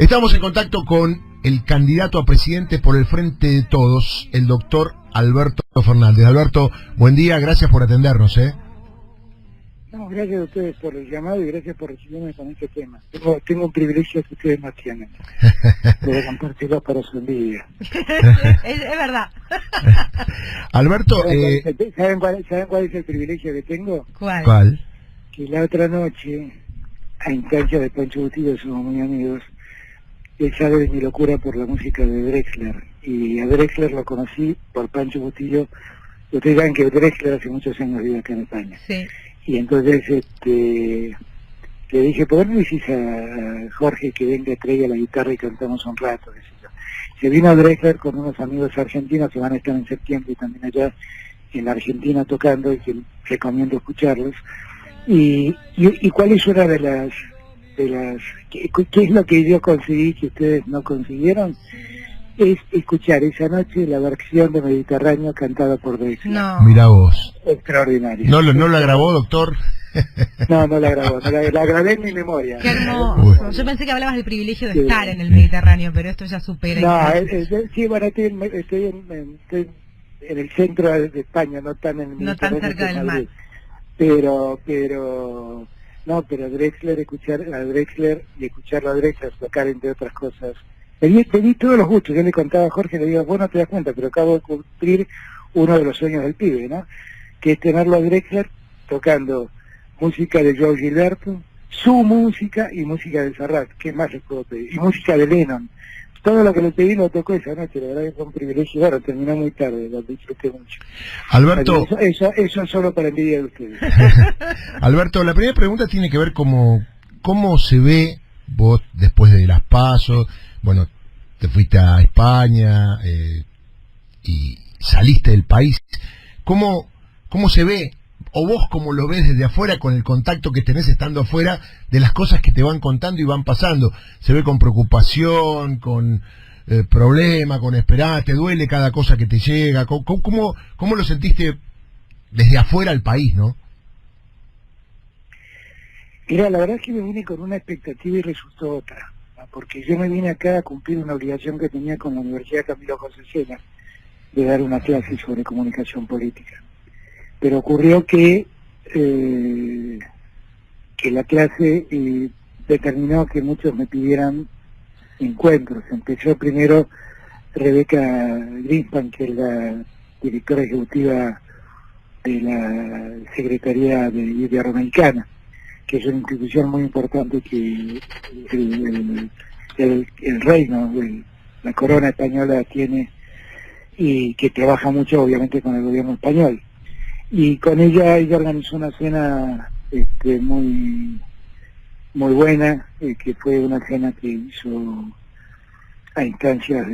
Estamos en contacto con el candidato a presidente por el Frente de Todos, el doctor Alberto Fernández. Alberto, buen día, gracias por atendernos. No, gracias a ustedes por el llamado y gracias por recibirme con este tema. Tengo un privilegio que ustedes no tienen. De compartirlo para su envidia. es verdad. Alberto, ¿Saben cuál es el privilegio que tengo? ¿Cuál? Que la otra noche, a instancia de Pancho Bustillo, somos muy amigos, él sabe de mi locura por la música de Drexler. Y a Drexler lo conocí por Pancho Bustillo. Ustedes saben que Drexler hace muchos años vive acá en España. Sí. Y entonces le dije, ¿por qué no decís a Jorge que venga, traiga la guitarra y cantamos un rato? Se vino a Drexler con unos amigos argentinos que van a estar en septiembre y también allá en la Argentina tocando, y que recomiendo escucharlos. ¿Y cuál es una de las qué es lo que yo conseguí que ustedes no consiguieron? Es escuchar esa noche la versión de Mediterráneo cantada por Drexler. No. Mira vos. Extraordinario. ¿No la grabó, doctor? No la grabó, la grabé en mi memoria. Qué hermoso. Yo pensé que hablabas del privilegio de estar en el Mediterráneo, pero esto ya supera. No, sí, bueno, estoy en el centro de España, no tan en el no tan cerca del mar. Pero Drexler, escuchar a Drexler tocar, entre otras cosas. Te di todos los gustos. Yo le contaba a Jorge, le digo, vos no te das cuenta, pero acabo de cumplir uno de los sueños del pibe, ¿no? Que es tenerlo a Drexler tocando música de Joe Gilberto, su música y música de Serrat. ¿Qué más les puedo pedir? Y música de Lennon. Todo lo que le pedí lo tocó esa noche. La verdad que fue un privilegio. Bueno, terminó muy tarde, lo disfruté mucho. Alberto, eso es solo para envidia de ustedes. Alberto, la primera pregunta tiene que ver cómo se ve vos después de las PASO. Bueno, te fuiste a España y saliste del país. ¿Cómo se ve, o vos cómo lo ves desde afuera, con el contacto que tenés estando afuera, de las cosas que te van contando y van pasando? ¿Se ve con preocupación, con problema, con esperanza? ¿Te duele cada cosa que te llega? ¿Cómo lo sentiste desde afuera al país, no? Mira, la verdad es que me vine con una expectativa y resultó otra. Porque yo me vine acá a cumplir una obligación que tenía con la Universidad Camilo José Cela, de dar una clase sobre comunicación política. Pero ocurrió que la clase determinó que muchos me pidieran encuentros. Empezó primero Rebeca Greenspan, que es la directora ejecutiva de la Secretaría de Iberoamericana, que es una institución muy importante que el reino, la corona española tiene, y que trabaja mucho obviamente con el gobierno español. Y con ella organizó una cena muy buena, que fue una cena que hizo a instancias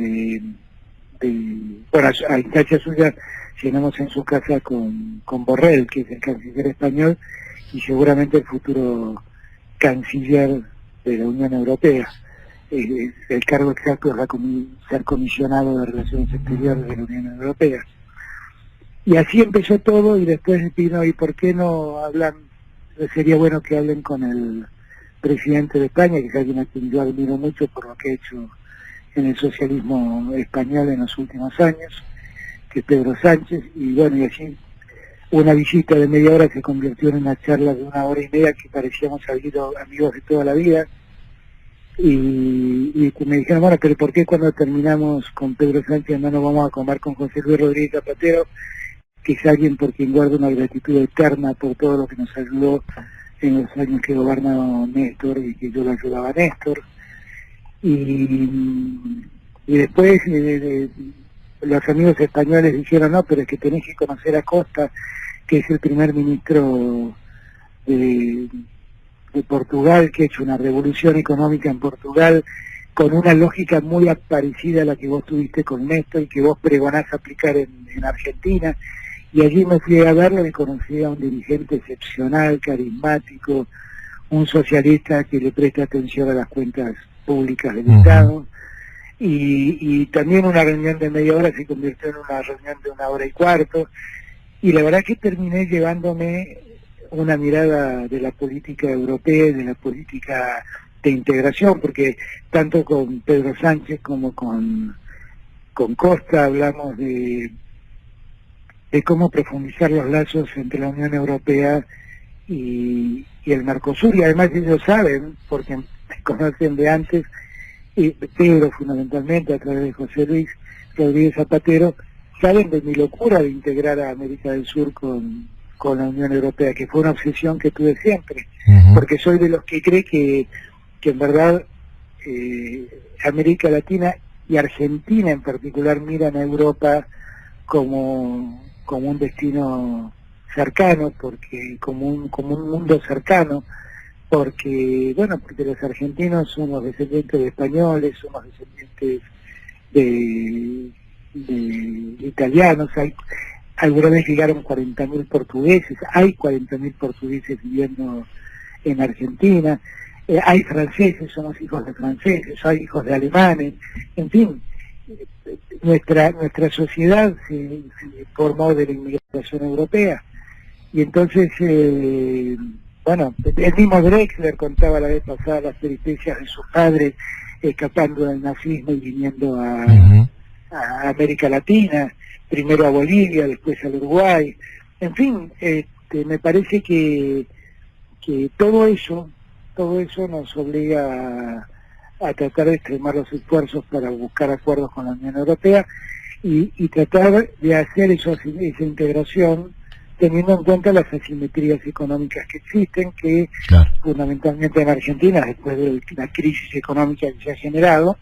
a instancias suyas. Cenamos en su casa con Borrell, que es el canciller español y seguramente el futuro canciller de la Unión Europea. El cargo exacto es ser comisionado de Relaciones Exteriores de la Unión Europea. Y así empezó todo, y después vino, ¿y por qué no hablan? Sería bueno que hablen con el presidente de España, que es alguien a quien yo admiro mucho por lo que ha hecho en el socialismo español en los últimos años, que es Pedro Sánchez. Y bueno, y así una visita de media hora se convirtió en una charla de 1 hora y media, que parecíamos amigos de toda la vida. Y me dijeron, bueno, pero ¿por qué cuando terminamos con Pedro Sánchez no nos vamos a comer con José Luis Rodríguez Zapatero, que es alguien por quien guardo una gratitud eterna por todo lo que nos ayudó en los años que gobernó Néstor y que yo lo ayudaba a Néstor? Y después los amigos españoles dijeron, no, pero es que tenés que conocer a Costa, que es el primer ministro de Portugal, que ha hecho una revolución económica en Portugal con una lógica muy parecida a la que vos tuviste con Néstor y que vos pregonás aplicar en Argentina. Y allí me fui a verlo y conocí a un dirigente excepcional, carismático, un socialista que le presta atención a las cuentas públicas del Estado. Y también una reunión de media hora se convirtió en una reunión de 1 hora y cuarto. Y la verdad que terminé llevándome una mirada de la política europea, de la política integración, porque tanto con Pedro Sánchez como con Costa hablamos de cómo profundizar los lazos entre la Unión Europea y el Mercosur, y además ellos saben, porque me conocen de antes, y Pedro fundamentalmente a través de José Luis Rodríguez Zapatero, saben de mi locura de integrar a América del Sur con la Unión Europea, que fue una obsesión que tuve siempre, porque soy de los que cree que en verdad América Latina y Argentina en particular miran a Europa como un destino cercano, porque como un mundo cercano, porque los argentinos somos descendientes de españoles, somos descendientes de italianos, alguna vez llegaron 40.000 portugueses, hay 40.000 portugueses viviendo en Argentina, hay franceses, somos hijos de franceses, hay hijos de alemanes, en fin, nuestra sociedad se formó de la inmigración europea. Y entonces, el mismo Drexler contaba la vez pasada las peripecias de sus padres escapando del nazismo y viniendo a América Latina, primero a Bolivia, después al Uruguay. En fin, me parece que todo eso nos obliga a tratar de extremar los esfuerzos para buscar acuerdos con la Unión Europea y tratar de hacer esa integración teniendo en cuenta las asimetrías económicas que existen, que fundamentalmente en Argentina, después de la crisis económica que se ha generado,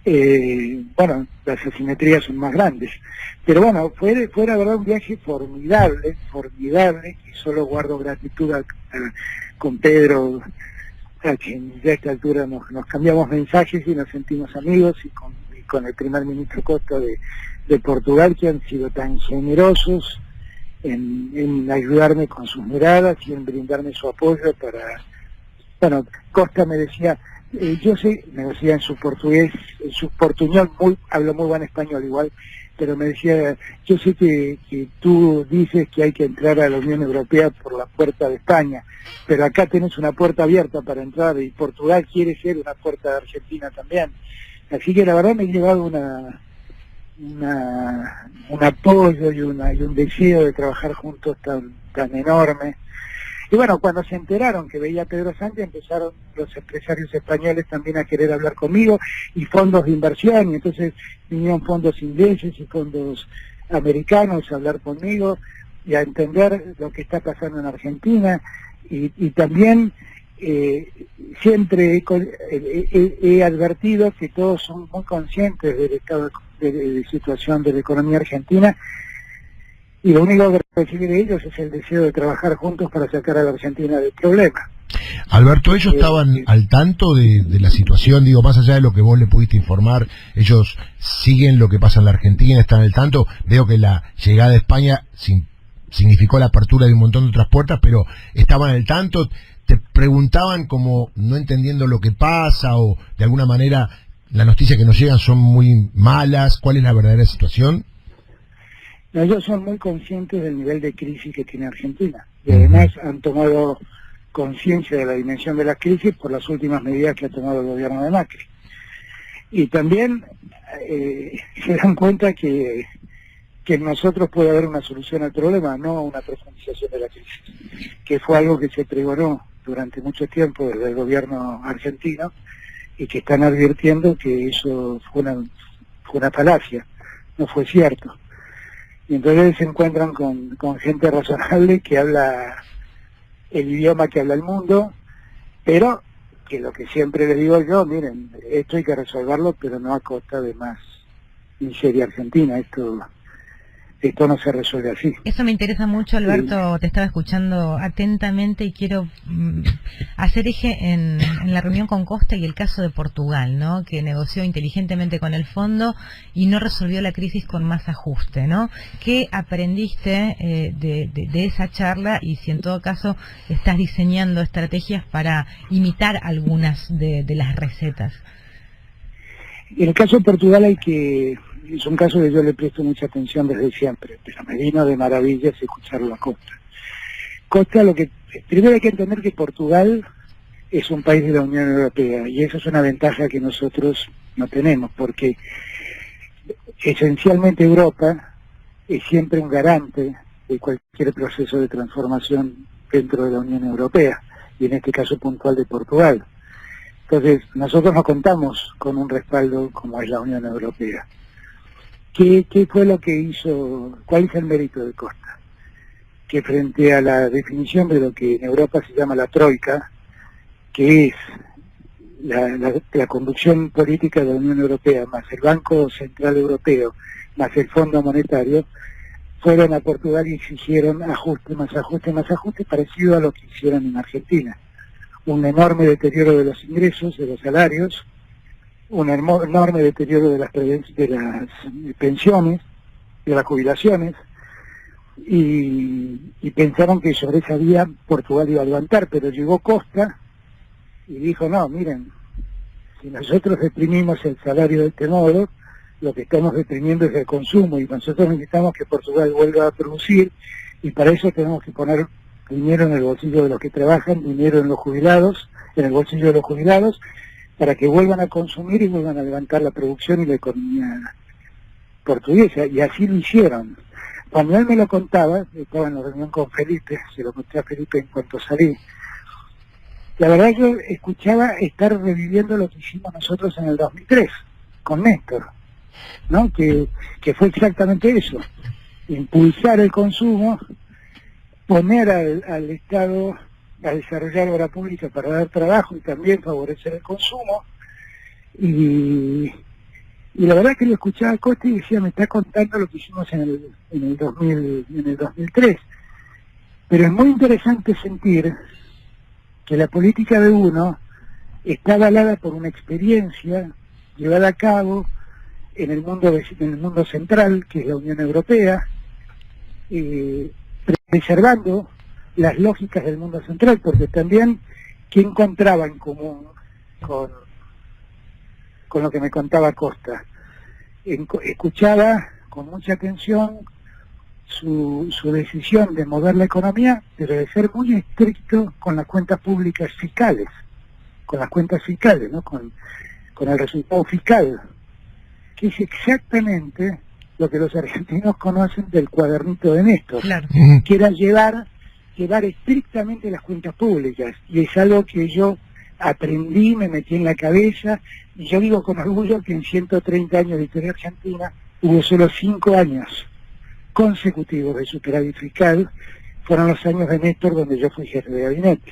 las asimetrías son más grandes. Pero fue la verdad un viaje formidable, y solo guardo gratitud con Pedro, a quien ya a esta altura nos cambiamos mensajes y nos sentimos amigos, y con el primer ministro Costa de Portugal, que han sido tan generosos en ayudarme con sus miradas y en brindarme su apoyo para... Costa me decía, yo sé, me decía en su portugués, en su portuñol, hablo muy buen español igual, pero me decía, yo sé que tú dices que hay que entrar a la Unión Europea por la puerta de España, pero acá tenés una puerta abierta para entrar, y Portugal quiere ser una puerta de Argentina también. Así que la verdad me he llevado un apoyo y un deseo de trabajar juntos tan enorme. Y cuando se enteraron que veía a Pedro Sánchez, empezaron los empresarios españoles también a querer hablar conmigo, y fondos de inversión, y entonces vinieron fondos ingleses y fondos americanos a hablar conmigo y a entender lo que está pasando en Argentina, y también siempre he advertido que todos son muy conscientes del estado de situación de la economía argentina, y lo único que recibe de ellos es el deseo de trabajar juntos para sacar a la Argentina del problema. Alberto, ¿ellos estaban al tanto de la situación? Digo, más allá de lo que vos le pudiste informar, ellos siguen lo que pasa en la Argentina, están al tanto. Veo que la llegada de España significó la apertura de un montón de otras puertas, pero estaban al tanto, te preguntaban como no entendiendo lo que pasa, o de alguna manera las noticias que nos llegan son muy malas. ¿Cuál es la verdadera situación? Ellos son muy conscientes del nivel de crisis que tiene Argentina, y además han tomado conciencia de la dimensión de la crisis por las últimas medidas que ha tomado el gobierno de Macri. Y también se dan cuenta que en nosotros puede haber una solución al problema, no una profundización de la crisis, que fue algo que se pregonó durante mucho tiempo desde el gobierno argentino, y que están advirtiendo que eso fue una falacia, no fue cierto. Y entonces se encuentran con gente razonable que habla el idioma que habla el mundo, pero que lo que siempre les digo yo, miren, esto hay que resolverlo, pero no a costa de más miseria argentina. Esto no se resuelve así. Eso me interesa mucho, Alberto. Te estaba escuchando atentamente y quiero hacer eje en la reunión con Costa y el caso de Portugal, ¿no? Que negoció inteligentemente con el fondo y no resolvió la crisis con más ajuste, ¿no? ¿Qué aprendiste de esa charla, y si en todo caso estás diseñando estrategias para imitar algunas de las recetas? En el caso de Portugal es un caso que yo le presto mucha atención desde siempre, pero me vino de maravillas escucharlo a Costa. Costa, primero hay que entender que Portugal es un país de la Unión Europea, y eso es una ventaja que nosotros no tenemos, porque esencialmente Europa es siempre un garante de cualquier proceso de transformación dentro de la Unión Europea, y en este caso puntual de Portugal. Entonces, nosotros no contamos con un respaldo como es la Unión Europea. ¿Qué fue lo que hizo? ¿Cuál es el mérito de Costa? Que frente a la definición de lo que en Europa se llama la Troika, que es la conducción política de la Unión Europea, más el Banco Central Europeo, más el Fondo Monetario, fueron a Portugal y exigieron ajuste, más ajuste, más ajuste, parecido a lo que hicieron en Argentina. Un enorme deterioro de los ingresos, de los salarios, un enorme deterioro de las pensiones, de las jubilaciones, y pensaron que sobre esa vía Portugal iba a levantar, pero llegó Costa y dijo, no, miren, si nosotros reprimimos el salario de este modo, lo que estamos reprimiendo es el consumo, y nosotros necesitamos que Portugal vuelva a producir, y para eso tenemos que poner dinero en el bolsillo de los que trabajan, dinero en los jubilados, en el bolsillo de los jubilados, para que vuelvan a consumir y vuelvan a levantar la producción y la economía portuguesa, y así lo hicieron. Cuando él me lo contaba, estaba en la reunión con Felipe, se lo conté a Felipe en cuanto salí, la verdad yo escuchaba estar reviviendo lo que hicimos nosotros en el 2003, con Néstor, ¿no? Que fue exactamente eso, impulsar el consumo, poner al Estado a desarrollar obra pública para dar trabajo y también favorecer el consumo, y la verdad que lo escuchaba a Costa y decía, me está contando lo que hicimos en el 2003, pero es muy interesante sentir que la política de uno está avalada por una experiencia llevada a cabo en el mundo central, que es la Unión Europea, preservando las lógicas del mundo central, porque también, ¿qué encontraba en común con lo que me contaba Costa? Escuchaba con mucha atención su decisión de mover la economía, pero de ser muy estricto con las cuentas públicas fiscales, ¿no? Con el resultado fiscal, que es exactamente lo que los argentinos conocen del cuadernito de Néstor, Claro. Que era llevar estrictamente las cuentas públicas, y es algo que yo aprendí, me metí en la cabeza, y yo digo con orgullo que en 130 años de historia argentina hubo solo 5 años consecutivos de superávit fiscal, fueron los años de Néstor donde yo fui jefe de gabinete.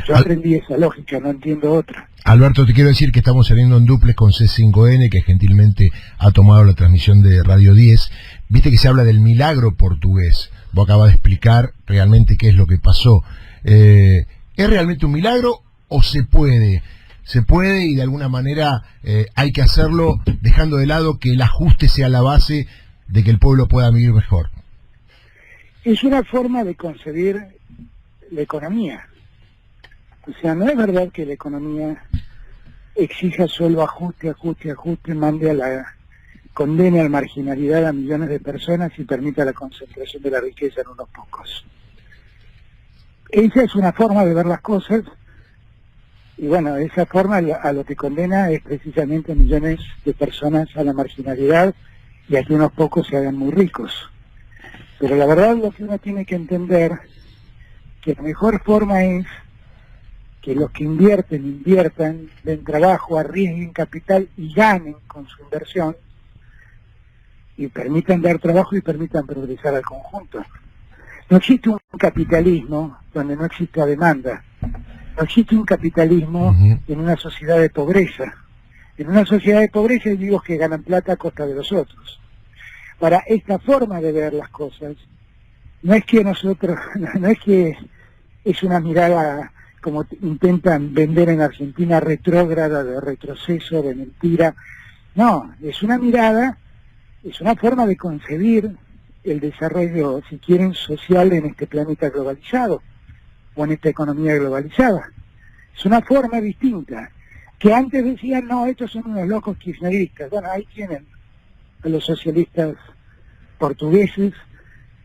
Yo aprendí esa lógica, no entiendo otra. Alberto, te quiero decir que estamos saliendo en duplex con C5N, que gentilmente ha tomado la transmisión de Radio 10. Viste que se habla del milagro portugués. Vos acabas de explicar realmente qué es lo que pasó. ¿Es realmente un milagro o se puede? Se puede, y de alguna manera hay que hacerlo dejando de lado que el ajuste sea la base de que el pueblo pueda vivir mejor. Es una forma de concebir la economía. O sea, no es verdad que la economía exija solo ajuste, condene a la marginalidad a millones de personas y permita la concentración de la riqueza en unos pocos. Esa es una forma de ver las cosas, y bueno, esa forma a lo que condena es precisamente a millones de personas a la marginalidad y a que unos pocos se hagan muy ricos. Pero la verdad, lo que uno tiene que entender, que la mejor forma es que los que inviertan, den trabajo, arriesguen capital y ganen con su inversión, y permitan dar trabajo y permitan progresar al conjunto. No existe un capitalismo donde no exista demanda. No existe un capitalismo en una sociedad de pobreza. En una sociedad de pobreza hay vivos que ganan plata a costa de los otros. Para esta forma de ver las cosas, no es que es una mirada como intentan vender en Argentina, retrógrada, de retroceso, de mentira. No, es una mirada, es una forma de concebir el desarrollo, si quieren, social en este planeta globalizado, o en esta economía globalizada. Es una forma distinta, que antes decían, no, estos son unos locos kirchneristas. Bueno, ahí tienen a los socialistas portugueses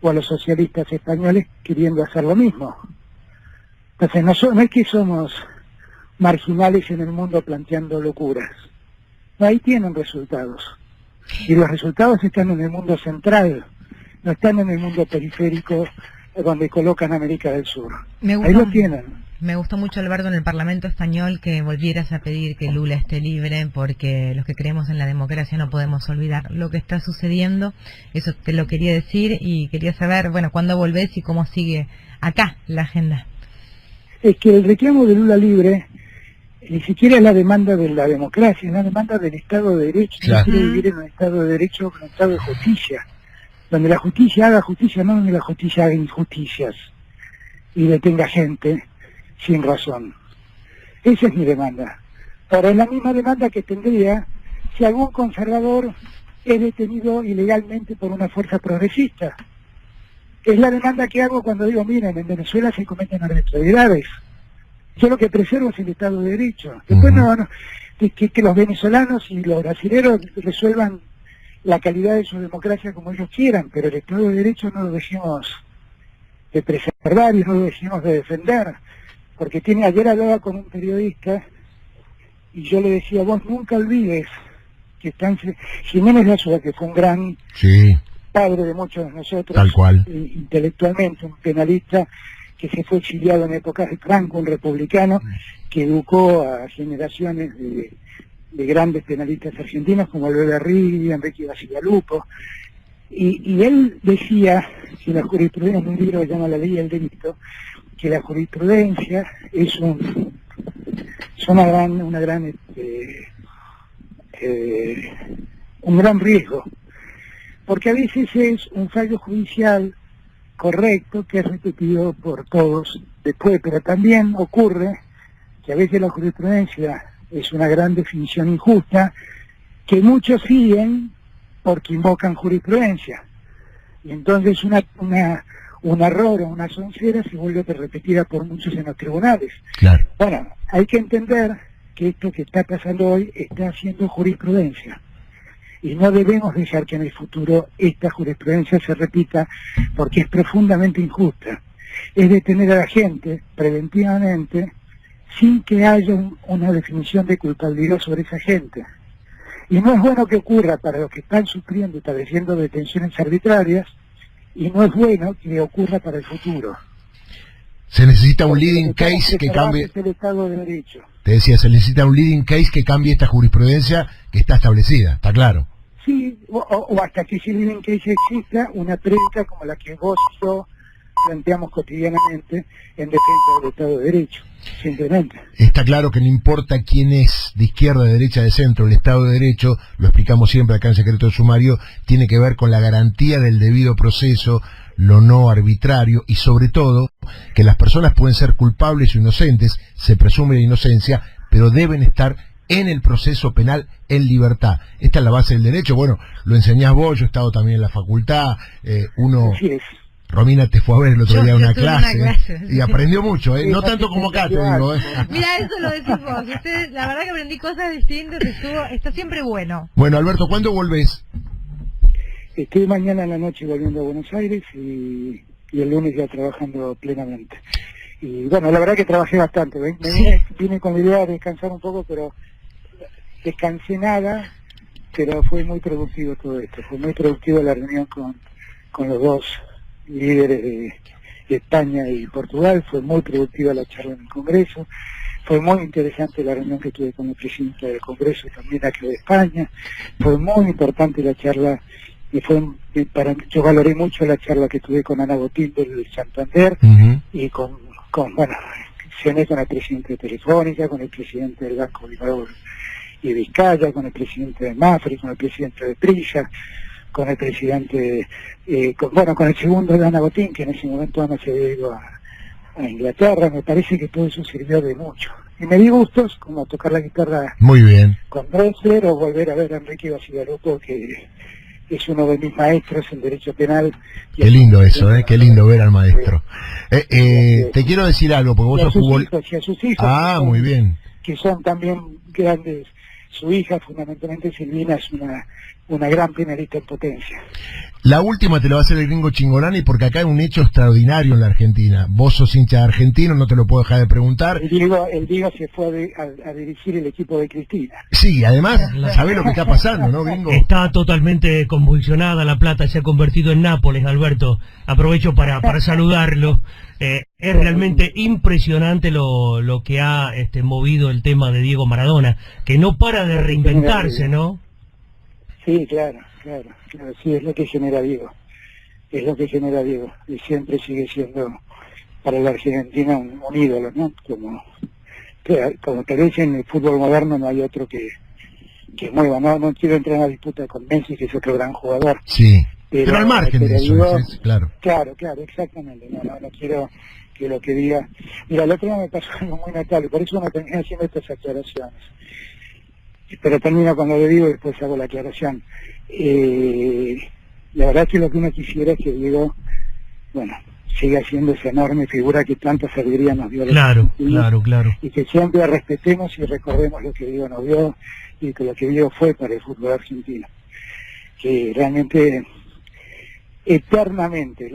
o a los socialistas españoles queriendo hacer lo mismo. Entonces no es que somos marginales en el mundo planteando locuras. Ahí tienen resultados. Y los resultados están en el mundo central, no están en el mundo periférico donde colocan América del Sur. Ahí lo tienen. Me gustó mucho, Alberto, en el Parlamento español que volvieras a pedir que Lula esté libre, porque los que creemos en la democracia no podemos olvidar lo que está sucediendo. Eso te lo quería decir y quería saber, bueno, cuándo volvés y cómo sigue acá la agenda. Es que el reclamo de Lula libre ni siquiera es la demanda de la democracia, es la demanda del Estado de Derecho. Claro. Yo quiero vivir en un Estado de Derecho, en un Estado de justicia, donde la justicia haga justicia, no donde la justicia haga injusticias y detenga gente sin razón. Esa es mi demanda. Ahora, es la misma demanda que tendría si algún conservador es detenido ilegalmente por una fuerza progresista. Es la demanda que hago cuando digo, miren, en Venezuela se cometen arbitrariedades. Yo lo que preservo es el Estado de Derecho. Después que los venezolanos y los brasileños resuelvan la calidad de su democracia como ellos quieran, pero el Estado de Derecho no lo dejemos de preservar y no lo dejemos de defender. Porque ayer hablaba con un periodista y yo le decía, vos nunca olvides que están Jiménez de Azúa, que fue un gran padre de muchos de nosotros, tal cual, intelectualmente, un penalista que se fue exiliado en épocas de Franco, un republicano que educó a generaciones de grandes penalistas argentinos como Alvear Righi, Enrique Basigalupo, y él decía que la jurisprudencia, en un libro que se llama La Ley del Delito, que la jurisprudencia es un gran riesgo, porque a veces es un fallo judicial correcto que es repetido por todos después, pero también ocurre que a veces la jurisprudencia es una gran definición injusta que muchos siguen porque invocan jurisprudencia, y entonces un error o una soncera se vuelve repetida por muchos en los tribunales. Claro. Bueno, hay que entender que esto que está pasando hoy está haciendo jurisprudencia. Y no debemos dejar que en el futuro esta jurisprudencia se repita porque es profundamente injusta. Es detener a la gente preventivamente sin que haya una definición de culpabilidad sobre esa gente. Y no es bueno que ocurra para los que están sufriendo y padeciendo detenciones arbitrarias, y no es bueno que ocurra para el futuro. Se necesita un leading case que cambie. El Estado de Derecho. Te decía, se necesita un leading case que cambie esta jurisprudencia que está establecida, está claro. Sí, o hasta que ese leading case exista una prédica como la que vos y yo planteamos cotidianamente en defensa del Estado de Derecho, simplemente. Está claro que no importa quién es, de izquierda, de derecha, de centro, el Estado de Derecho, lo explicamos siempre acá en Secreto de Sumario, tiene que ver con la garantía del debido proceso, lo no arbitrario, y sobre todo, que las personas pueden ser culpables o inocentes, se presume la inocencia, pero deben estar en el proceso penal en libertad. Esta es la base del derecho. Bueno, lo enseñás vos, yo he estado también en la facultad, Así es. Romina te fue a ver el otro día una clase, y sí. aprendió mucho, Sí, no tanto como acá, te digo. Mira, eso lo decís vos. Ustedes, la verdad que aprendí cosas distintas, está siempre bueno. Bueno, Alberto, ¿cuándo volvés? Estoy mañana en la noche volviendo a Buenos Aires y el lunes ya trabajando plenamente. Y bueno, la verdad que trabajé bastante, ¿ven? Vine con la idea de descansar un poco, pero descansé nada, pero fue muy productivo todo esto. Fue muy productiva la reunión con los dos líderes de España y Portugal, fue muy productiva la charla en el Congreso, fue muy interesante la reunión que tuve con el presidente del Congreso, también aquí de España, fue muy importante la charla, y yo valoré mucho la charla que tuve con Ana Botín del Santander, y bueno, cené con el presidente de Telefónica, con el presidente del Banco Bilbao y Vizcaya, con el presidente de Mafre, con el presidente de Prisa, con el presidente, con el segundo de Ana Botín, que en ese momento Ana se había ido a Inglaterra. Me parece que todo eso sirvió de mucho. Y me di gustos, como tocar la guitarra muy bien con Drexler, o volver a ver a Enrique Basigalupo, que es uno de mis maestros en Derecho Penal. Qué lindo eso, qué lindo ver al maestro. Te quiero decir algo, porque vos sos futbolista. Y a sus hijos, muy bien. Que son también grandes. Su hija, fundamentalmente Silvina, es una gran penalista en potencia. La última te lo va a hacer el gringo Chingolani, porque acá hay un hecho extraordinario en la Argentina. Vos sos hincha de Argentino, no te lo puedo dejar de preguntar. El Diego se fue a dirigir el equipo de Cristina. Sí, además, sabés lo que está pasando, ¿no, gringo? Está totalmente convulsionada La Plata, se ha convertido en Nápoles, Alberto. Aprovecho para saludarlo. Es realmente impresionante lo que ha movido el tema de Diego Maradona, que no para de reinventarse, ¿no? Sí, claro, sí, es lo que genera Diego. Es lo que genera Diego. Y siempre sigue siendo para la Argentina un ídolo, ¿no? Como tal vez en el fútbol moderno no hay otro que mueva, no quiero entrar en la disputa con Messi, que es otro gran jugador. Sí, pero al margen de eso, digo, claro. Claro, exactamente. No quiero que lo que diga... Mira, el otro día me pasó algo muy notable, por eso me terminé haciendo estas aclaraciones. Pero termino cuando le digo y después hago la aclaración. La verdad es que lo que uno quisiera es que Diego, bueno, siga siendo esa enorme figura que tanta sabiduría nos dio. Claro. Y que siempre respetemos y recordemos lo que Diego nos dio y que lo que Diego fue para el fútbol argentino. Que realmente, eternamente,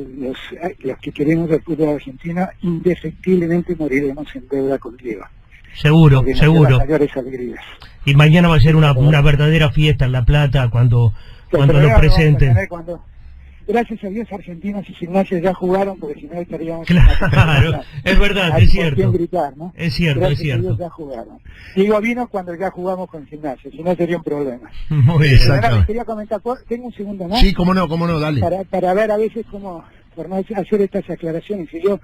los que queremos el fútbol argentino, indefectiblemente moriremos en deuda con Diego. Seguro. Alegrías. Y mañana va a ser una verdadera fiesta en La Plata cuando lo presenten. Gracias a Dios, Argentinos y Gimnasia ya jugaron, porque si no estaríamos... Claro, es verdad, es cierto. Gritar, ¿no? Es cierto, gracias es cierto. A Dios ya jugaron. Digo, vino cuando ya jugamos con Gimnasia, si no sería un problema. Muy exacto. Quería comentar, ¿tengo un segundo más? Sí, cómo no, dale. Para ver a veces cómo, por no hacer estas aclaraciones, y yo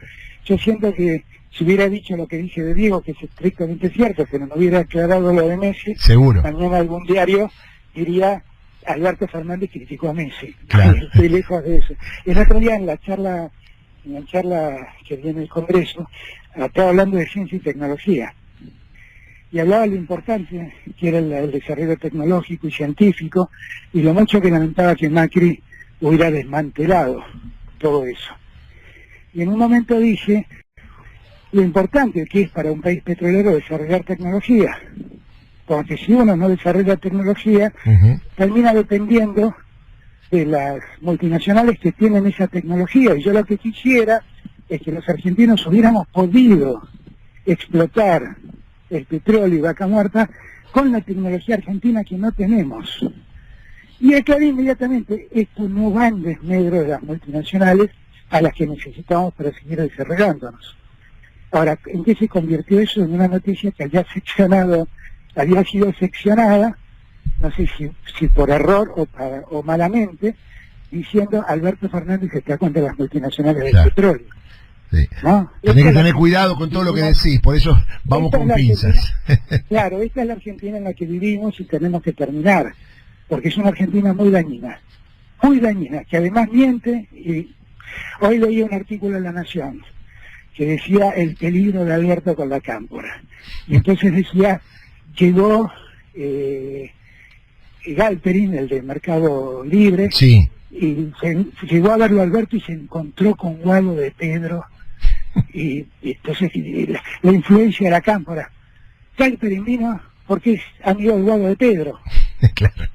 siento que si hubiera dicho lo que dije de Diego, que es estrictamente cierto, pero no hubiera aclarado lo de Messi, seguro. Mañana algún diario diría... Alberto Fernández criticó a Messi. Claro. Estoy lejos de eso. El otro día en la charla que vi en el Congreso, estaba hablando de ciencia y tecnología. Y hablaba de lo importante que era el desarrollo tecnológico y científico, y lo mucho que lamentaba que Macri hubiera desmantelado todo eso. Y en un momento dije lo importante que es para un país petrolero desarrollar tecnología. Porque si uno no desarrolla tecnología, termina dependiendo de las multinacionales que tienen esa tecnología. Y yo lo que quisiera es que los argentinos hubiéramos podido explotar el petróleo y Vaca Muerta con la tecnología argentina que no tenemos. Y aclaré inmediatamente, esto no va en desmedro de las multinacionales a las que necesitamos para seguir desarrollándonos. Ahora, ¿en qué se convirtió eso? En una noticia que había sido seccionada, no sé si por error o malamente, diciendo Alberto Fernández está contra las multinacionales del petróleo. Sí. ¿No? Tenés que tener cuidado con todo lo que decís, por eso vamos con pinzas. Claro, esta es la Argentina en la que vivimos y tenemos que terminar, porque es una Argentina muy dañina, que además miente. Y hoy leí un artículo en La Nación que decía el peligro de Alberto con la cámpora. Y entonces decía... Llegó Galperin, el de Mercado Libre, sí. Y llegó a verlo Alberto y se encontró con Guado de Pedro, y entonces la influencia de la cámpora. Galperin vino porque es amigo de Guado de Pedro. Claro.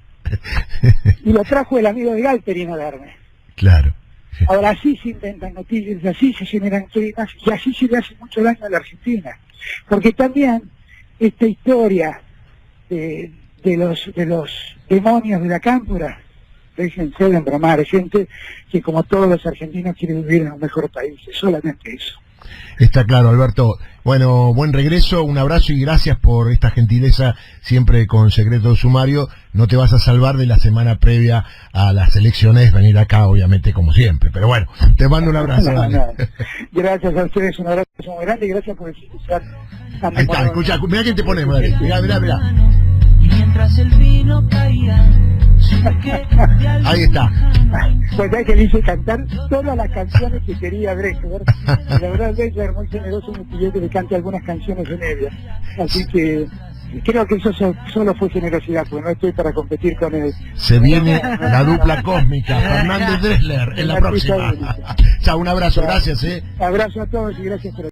Y lo trajo el amigo de Galperin a darme. Claro. Ahora así se inventan noticias, así se generan climas, y así se le hace mucho daño a la Argentina. Porque también esta historia de los demonios de la cámpora, déjense de embromar, gente que como todos los argentinos quiere vivir en un mejor país, es solamente eso. Está claro, Alberto. Bueno, buen regreso, un abrazo y gracias por esta gentileza, siempre con secreto sumario. No te vas a salvar de la semana previa a las elecciones, venir acá obviamente como siempre, pero bueno, te mando un abrazo. No. Gracias a ustedes, un abrazo muy grande y gracias por escuchar. Ahí está, escucha, mirá quién te ponemos, dale. Mirá. Mientras el vino caía. Ahí está. Pues hay que le hice cantar todas las canciones que quería Brechtler. La verdad, Brechtler muy generoso, me pidió que le cante algunas canciones de media. Así que creo que eso solo fue generosidad, porque no estoy para competir con él. Se viene la dupla cósmica, Fernández Drexler, en la próxima. Chao, un abrazo, gracias. Abrazo a todos y gracias por